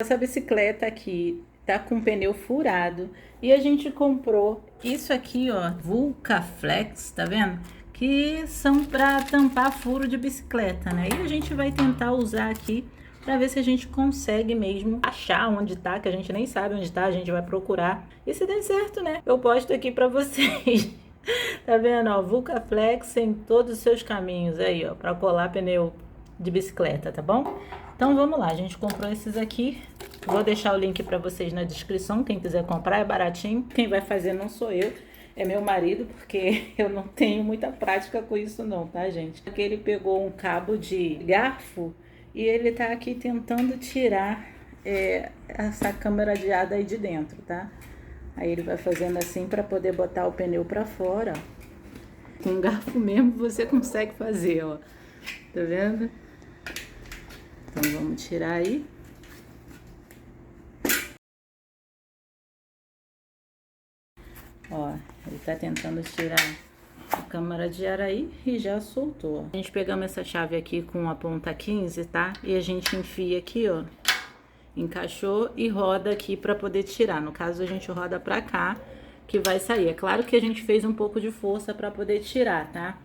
Essa bicicleta aqui tá com o pneu furado e a gente comprou isso aqui, ó, Vulcaflex, tá vendo? Que são para tampar furo de bicicleta, né? E a gente vai tentar usar aqui para ver se a gente consegue mesmo achar onde tá, que a gente nem sabe onde tá, a gente vai procurar. E se der certo, né? Eu posto aqui para vocês. Tá vendo, ó, Vulcaflex em todos os seus caminhos aí, ó, para colar pneu de bicicleta, tá bom? Então vamos lá, a gente comprou esses aqui. Vou deixar o link para vocês na descrição, quem quiser comprar, é baratinho. Quem vai fazer não sou eu, é meu marido, porque eu não tenho muita prática com isso não, tá, gente? Aqui ele pegou um cabo de garfo e ele tá aqui tentando tirar essa câmara de ar aí de dentro, tá? Aí ele vai fazendo assim para poder botar o pneu para fora, ó. Com um garfo mesmo você consegue fazer, ó. Tá vendo? Então vamos tirar aí. Ó, ele tá tentando tirar a câmara de ar aí e já soltou. A gente pegamos essa chave aqui com a ponta 15, tá? E a gente enfia aqui, ó. Encaixou e roda aqui pra poder tirar. No caso, a gente roda pra cá, que vai sair. É claro que a gente fez um pouco de força pra poder tirar, tá?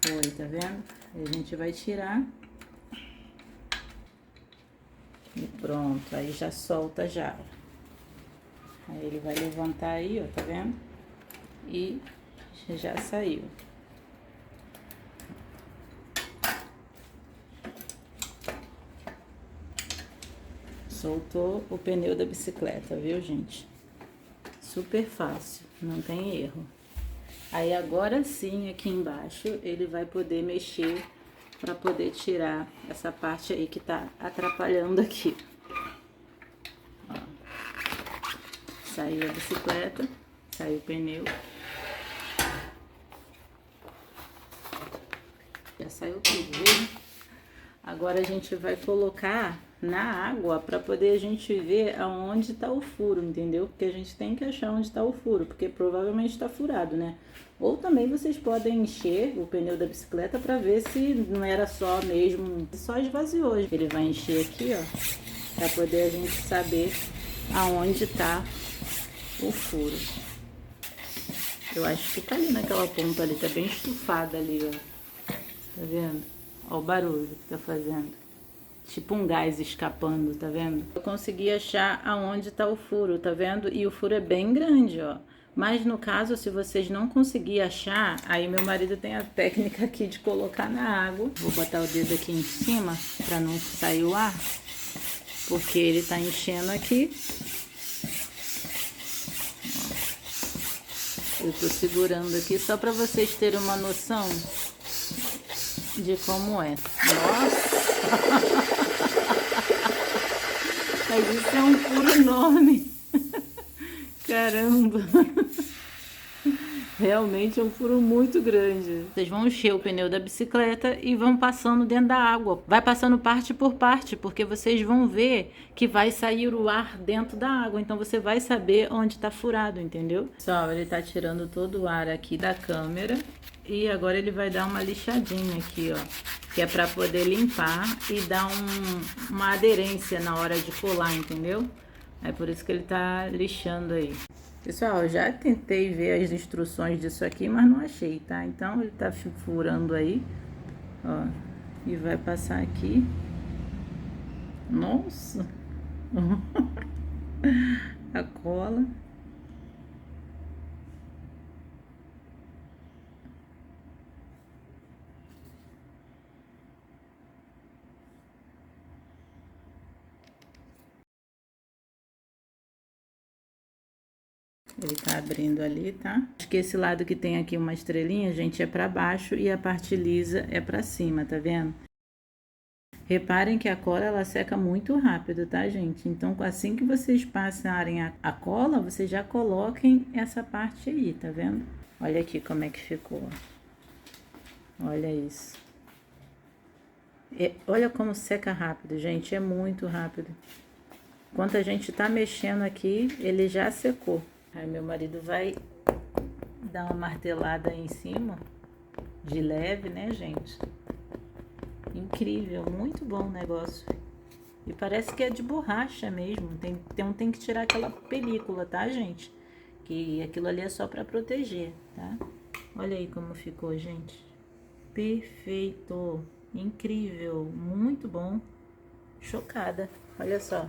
Olha, tá vendo? Aí a gente vai tirar. E pronto, aí já solta já. Aí ele vai levantar aí, ó, tá vendo? E já saiu. Soltou o pneu da bicicleta, viu, gente? Super fácil, não tem erro. Aí agora sim, aqui embaixo, ele vai poder mexer para poder tirar essa parte aí que tá atrapalhando aqui. Ó. Saiu a bicicleta, saiu o pneu. Já saiu tudo, viu? Agora a gente vai colocar na água para poder a gente ver aonde tá o furo, entendeu? Porque a gente tem que achar onde tá o furo, porque provavelmente tá furado, né? Ou também vocês podem encher o pneu da bicicleta para ver se não era só mesmo, só esvaziou. Ele vai encher aqui, ó, para poder a gente saber aonde tá o furo. Eu acho que tá ali naquela ponta ali, tá bem estufada ali, ó. Tá vendo? Olha o barulho que tá fazendo. Tipo um gás escapando, tá vendo? Eu consegui achar aonde tá o furo, tá vendo? E o furo é bem grande, ó. Mas no caso, se vocês não conseguirem achar, aí meu marido tem a técnica aqui de colocar na água. Vou botar o dedo aqui em cima pra não sair o ar. Porque ele tá enchendo aqui. Eu tô segurando aqui só pra vocês terem uma noção de como é. Nossa! Mas isso é um furo enorme. Caramba! Realmente é um furo muito grande. Vocês vão encher o pneu da bicicleta e vão passando dentro da água. Vai passando parte por parte, porque vocês vão ver que vai sair o ar dentro da água. Então você vai saber onde tá furado, entendeu? Pessoal, ele tá tirando todo o ar aqui da câmera. E agora ele vai dar uma lixadinha aqui, ó. Que é pra poder limpar e dar uma aderência na hora de colar, entendeu? É por isso que ele tá lixando aí. Pessoal, eu já tentei ver as instruções disso aqui, mas não achei, tá? Então, ele tá furando aí, ó, e vai passar aqui. Nossa! A cola. Ele tá abrindo ali, tá? Acho que esse lado que tem aqui uma estrelinha, gente, é pra baixo e a parte lisa é pra cima, tá vendo? Reparem que a cola, ela seca muito rápido, tá, gente? Então, assim que vocês passarem a cola, vocês já coloquem essa parte aí, tá vendo? Olha aqui como é que ficou. Olha isso. Olha como seca rápido, gente, é muito rápido. Enquanto a gente tá mexendo aqui, ele já secou. Aí meu marido vai dar uma martelada aí em cima, de leve, né, gente? Incrível, muito bom o negócio. E parece que é de borracha mesmo. Tem que tirar aquela película, tá, gente? Que aquilo ali é só pra proteger, tá? Olha aí como ficou, gente. Perfeito. Incrível. Muito bom. Chocada. Olha só.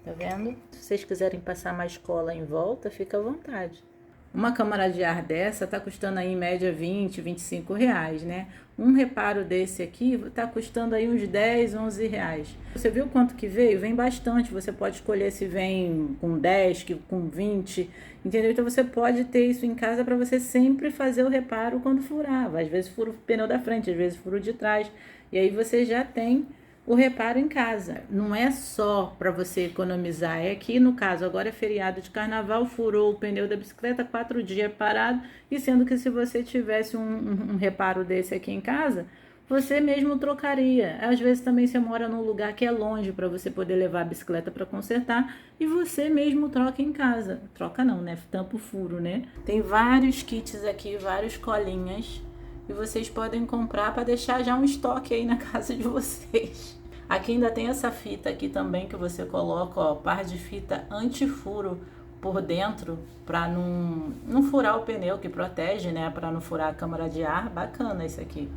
Tá vendo? Se vocês quiserem passar mais cola em volta, fica à vontade. Uma câmara de ar dessa tá custando aí em média 20, 25 reais, né? Um reparo desse aqui tá custando aí uns 10, 11 reais. Você viu quanto que veio? Vem bastante. Você pode escolher se vem com 10, com 20, entendeu? Então você pode ter isso em casa para você sempre fazer o reparo quando furar. Às vezes fura o pneu da frente, às vezes fura o de trás. E aí você já tem o reparo em casa. Não é só para você economizar, é que no caso agora é feriado de carnaval, furou o pneu da bicicleta, 4 dias parado, e sendo que se você tivesse um reparo desse aqui em casa, você mesmo trocaria. Às vezes também você mora num lugar que é longe para você poder levar a bicicleta para consertar e você mesmo troca em casa. Troca não, né? Tampa o furo, né? Tem vários kits aqui, vários colinhas, e vocês podem comprar para deixar já um estoque aí na casa de vocês. Aqui ainda tem essa fita aqui também que você coloca, ó, par de fita antifuro por dentro para não furar o pneu, que protege, né, para não furar a câmara de ar. Bacana esse aqui.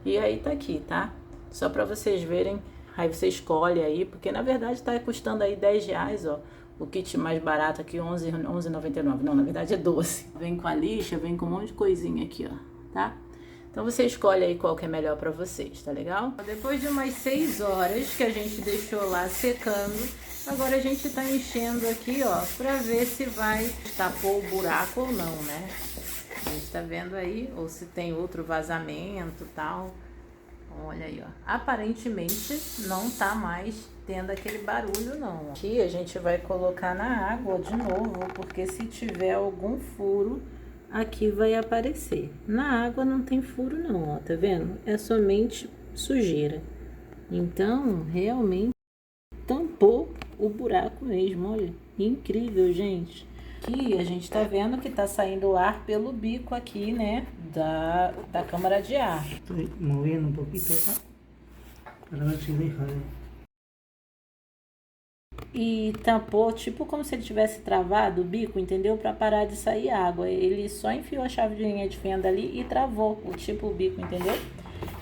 E aí tá aqui, tá? Só para vocês verem, aí você escolhe aí, porque na verdade tá custando aí 10 reais, ó. O kit mais barato aqui, 11,99. Não, na verdade é 12. Vem com a lixa, vem com um monte de coisinha aqui, ó, tá? Então você escolhe aí qual que é melhor pra vocês, tá legal? Depois de umas 6 horas que a gente deixou lá secando, agora a gente tá enchendo aqui, ó, pra ver se vai tapou o buraco ou não, né? A gente tá vendo aí, ou se tem outro vazamento e tal. Olha aí, ó. Aparentemente não tá mais tendo aquele barulho, não. Aqui a gente vai colocar na água de novo, porque se tiver algum furo, aqui vai aparecer. Na água não tem furo não, ó, tá vendo? É somente sujeira. Então, realmente tampou o buraco mesmo, olha. Incrível, gente. Aqui a gente tá vendo que tá saindo ar pelo bico aqui, né, da câmara de ar. Estou moviendo un poquito acá para ver si deja de... E tampou, tipo como se ele tivesse travado o bico, entendeu? Para parar de sair água. Ele só enfiou a chave de linha de fenda ali e travou o bico, entendeu?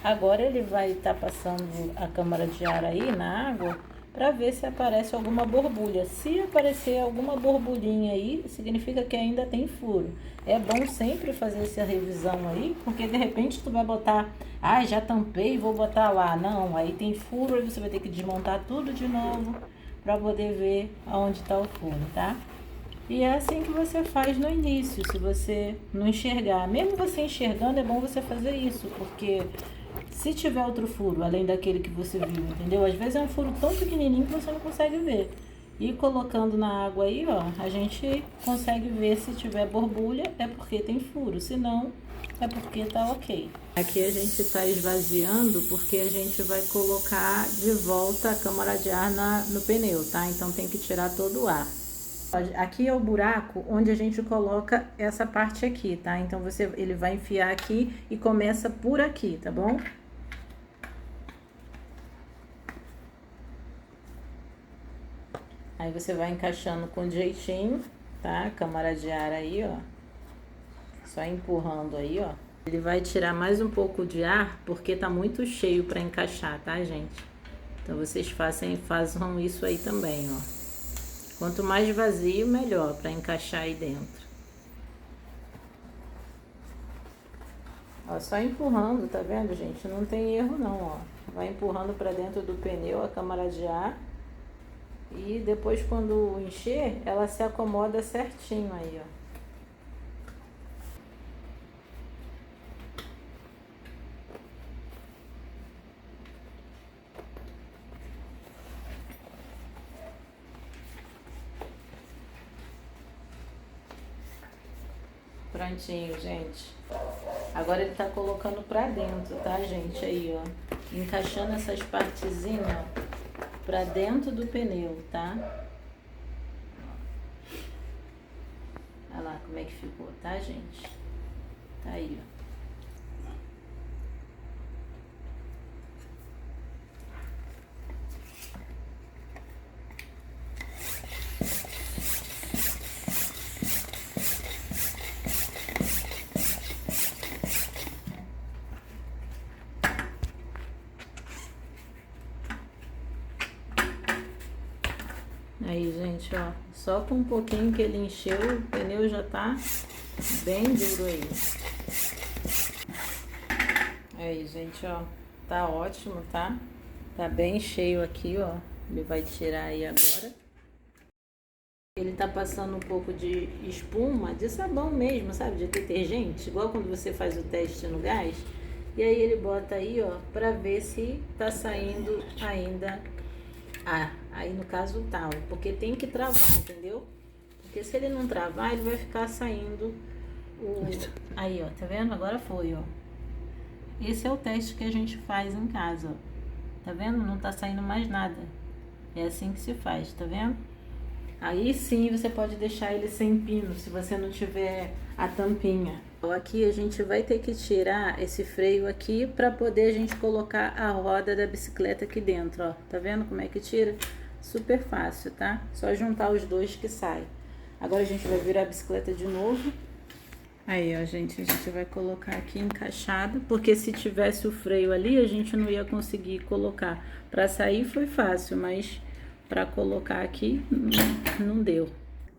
Agora ele vai estar passando a câmara de ar aí na água para ver se aparece alguma borbulha. Se aparecer alguma borbulhinha aí, significa que ainda tem furo. É bom sempre fazer essa revisão aí, porque de repente tu vai botar, já tampei, vou botar lá. Não, aí tem furo, aí você vai ter que desmontar tudo de novo para poder ver aonde está o furo, tá? E é assim que você faz no início, se você não enxergar. Mesmo você enxergando, é bom você fazer isso, porque se tiver outro furo, além daquele que você viu, entendeu? Às vezes é um furo tão pequenininho que você não consegue ver. E colocando na água aí, ó, a gente consegue ver se tiver borbulha, é porque tem furo. Se não, é porque tá ok. Aqui a gente tá esvaziando porque a gente vai colocar de volta a câmara de ar no pneu, tá? Então tem que tirar todo o ar. Aqui é o buraco onde a gente coloca essa parte aqui, tá? Então ele vai enfiar aqui e começa por aqui, tá bom? Aí você vai encaixando com jeitinho, tá? Câmara de ar aí, ó. Só empurrando aí, ó. Ele vai tirar mais um pouco de ar porque tá muito cheio para encaixar, tá, gente? Então vocês façam isso aí também, ó. Quanto mais vazio, melhor para encaixar aí dentro. Ó, só empurrando, tá vendo, gente? Não tem erro não, ó. Vai empurrando para dentro do pneu a câmara de ar. E depois quando encher, ela se acomoda certinho aí, ó. Prontinho, gente. Agora ele tá colocando pra dentro, tá, gente? Aí, ó. Encaixando essas partezinhas, ó, pra dentro do pneu, tá? Olha lá como é que ficou, tá, gente? Tá aí, ó. Aí, gente, ó, só com um pouquinho que ele encheu, o pneu já tá bem duro aí. Aí, gente, ó, tá ótimo, tá? Tá bem cheio aqui, ó. Ele vai tirar aí agora. Ele tá passando um pouco de espuma, de sabão mesmo, sabe? De detergente, igual quando você faz o teste no gás. E aí ele bota aí, ó, pra ver se tá saindo ainda. Aí no caso o tal, porque tem que travar, entendeu? Porque se ele não travar, ele vai ficar saindo o... Aí, ó, tá vendo? Agora foi, ó. Esse é o teste que a gente faz em casa, ó. Tá vendo? Não tá saindo mais nada. É assim que se faz, tá vendo? Aí sim você pode deixar ele sem pino, se você não tiver a tampinha. Aqui a gente vai ter que tirar esse freio aqui para poder a gente colocar a roda da bicicleta aqui dentro, ó. Tá vendo como é que tira? Super fácil, tá? Só juntar os dois que sai. Agora a gente vai virar a bicicleta de novo. Aí, ó, gente, a gente vai colocar aqui encaixado, porque se tivesse o freio ali, a gente não ia conseguir colocar. Para sair foi fácil, mas para colocar aqui não deu.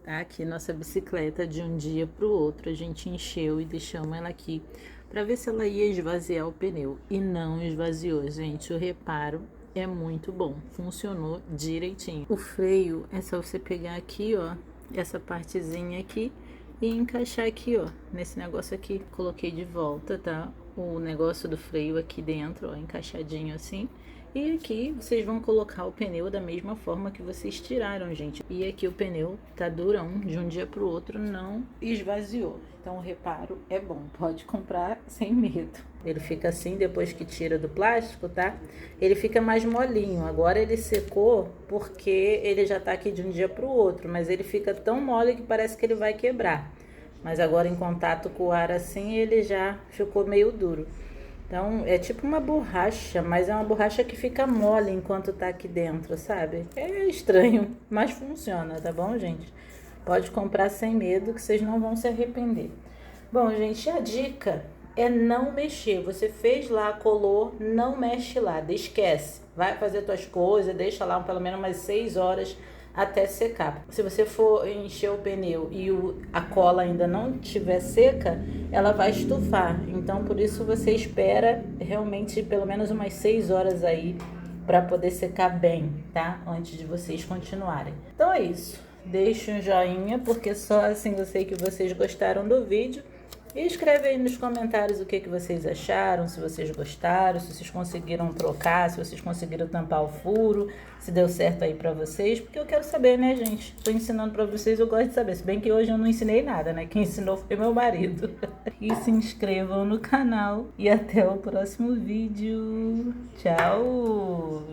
Tá aqui nossa bicicleta de um dia para o outro, a gente encheu e deixamos ela aqui para ver se ela ia esvaziar o pneu. E não esvaziou, gente. O reparo é muito bom, funcionou direitinho. O freio é só você pegar aqui, ó, essa partezinha aqui e encaixar aqui, ó, nesse negócio aqui. Coloquei de volta, tá? O negócio do freio aqui dentro, ó, encaixadinho assim. E aqui vocês vão colocar o pneu da mesma forma que vocês tiraram, gente. E aqui o pneu tá durão, de um dia pro outro não esvaziou. Então o reparo é bom, pode comprar sem medo. Ele fica assim depois que tira do plástico, tá? Ele fica mais molinho. Agora ele secou porque ele já tá aqui de um dia pro outro, mas ele fica tão mole que parece que ele vai quebrar. Mas agora em contato com o ar assim, ele já ficou meio duro. Então, é tipo uma borracha, mas é uma borracha que fica mole enquanto tá aqui dentro, sabe? É estranho, mas funciona, tá bom, gente? Pode comprar sem medo que vocês não vão se arrepender. Bom, gente, a dica é não mexer. Você fez lá, colou, não mexe lá, esquece. Vai fazer tuas coisas, deixa lá pelo menos umas 6 horas até secar. Se você for encher o pneu e a cola ainda não estiver seca, ela vai estufar. Então, por isso você espera realmente pelo menos umas 6 horas aí para poder secar bem, tá? Antes de vocês continuarem. Então é isso. Deixe um joinha, porque só assim eu sei que vocês gostaram do vídeo. E escreve aí nos comentários o que vocês acharam, se vocês gostaram, se vocês conseguiram trocar, se vocês conseguiram tampar o furo, se deu certo aí pra vocês, porque eu quero saber, né, gente? Tô ensinando pra vocês, eu gosto de saber, se bem que hoje eu não ensinei nada, né? Quem ensinou foi meu marido. E se inscrevam no canal e até o próximo vídeo. Tchau!